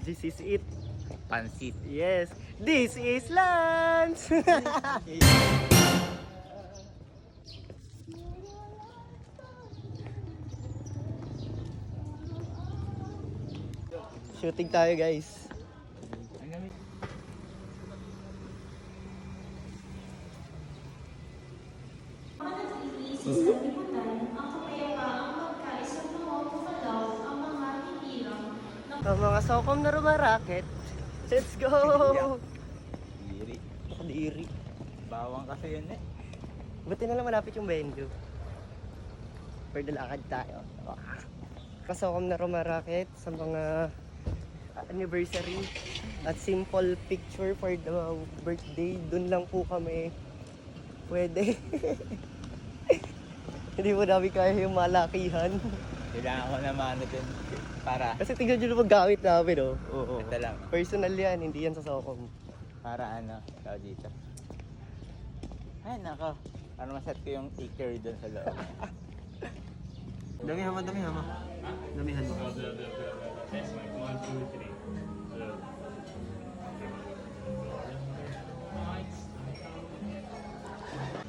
This is it. Pansit. Yes. This is lunch. Shooting tayo, guys. Ang mga sokom na rumaraket. Let's go! Diri. Nakadiri. Bawang kasi yun eh. Buti na lang malapit yung venue. Pwede lakad tayo. Kasokom na rumaraket sa mga anniversary at simple picture for the birthday. Doon lang po kami pwede. Hindi mo namin kaya yung malakihan. Kailangan ko naman natin para... Kasi tingnan nyo naman gamit namin, oh. Oo. Ito lang. Personal yan, hindi yan sa Sokom. Para ano, tao dito. Ay, nako. Para maset ko yung sticker doon sa loob. Damihan mo. Damihan mo.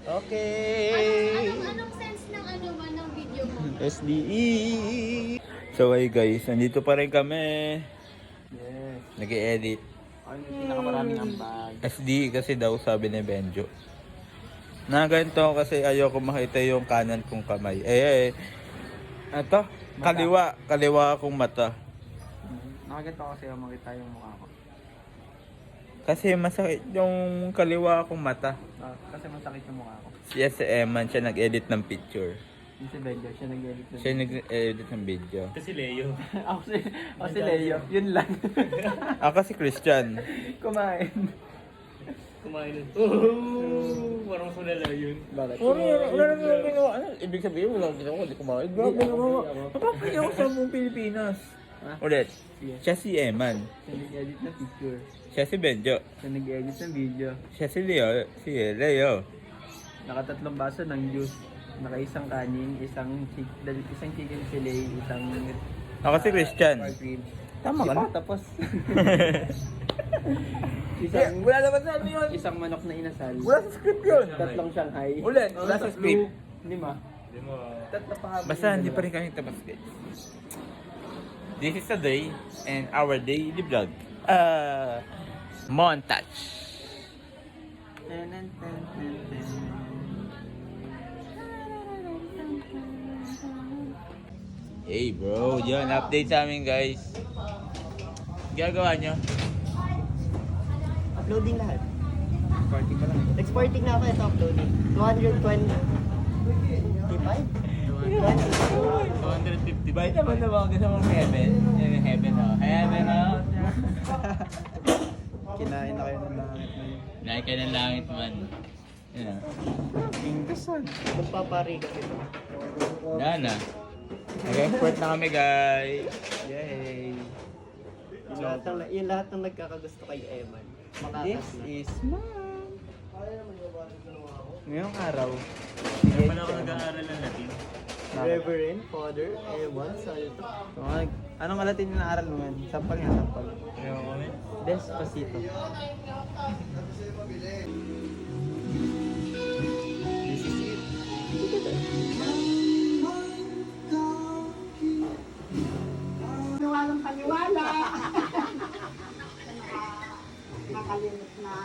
Okay. Anong sense ng ng video mo? SDE. So ay guys, nandito pa rin kami. Yes. Nag-i-edit. Ay, pinakamaraming ambag. SDE kasi daw sabi ni Benjo. Na ganito kasi ayoko makita yung kanan kong kamay. Ito, kaliwa akong mata. Nakaganto kasi yung makita yung mukha ko. Kasi masakit yung kaliwa akong mata. Kasi masakit yung mukha ko. Siya si Eman, siya nag-edit ng picture. Yung si Benjo, siya nag-edit na. Siya nag-edit ng video. Kasi Leo. Ako si Leo, yun lang. Ako si Christian. Kumain. Kumain nun. Oh, parang sulala yun. Bakit? Wala naman ginawa. Ano? Ibig sabihin, wala akong ginawa. Hindi kumain. Grabe naman. Papapaya ako sa buong Pilipinas. Ulit. Siya si Eman. Siya nag-edit ng picture. Siya si Benjo. Siya nag-edit ng video. Siya si Leo. Si Leo. Nakatatlong baso ng juice. Naka-isang kanin, isang chicken fillet, isang Ako si Christian. pork ribs. Tama ka na? Tapos Yeah, wala naman sa ano yun. isang manok na inasal. Wala sa script yun. Tatlong Shanghai. Ulit, wala sa script. 5. Hindi mo. Tatlo pa habang Basta hindi pa rin kami tapos guys. This is a day and our daily vlog. Montage. Hey bro, yun, update sa amin guys. Gagawa nyo? Uploading lahat. Party pa lang. Exporting na ako ito uploading. 225? 250 Diba naman gusto mong heaven? Yan yung heaven oh. Heaven oh. Kinain na kayo ng langit na yun. Naik ka ng langit man. Yun oh. Ingkasan. Magpapari kasi ito. Yan na. Nag-export na kami guys. Yay! Yung lahat ng nagkakagusto kay Eman. This Makakas na. is mine. Ngayong araw, Kaya pala ako nag-aaral ng Latin. Reverend Father Eman Salto. Anong alatin na aral mo yan? Sampal nga, sampal. Kaya ako kami. Despacito. This is it. Paniwalang paniwala. Nakalimot na.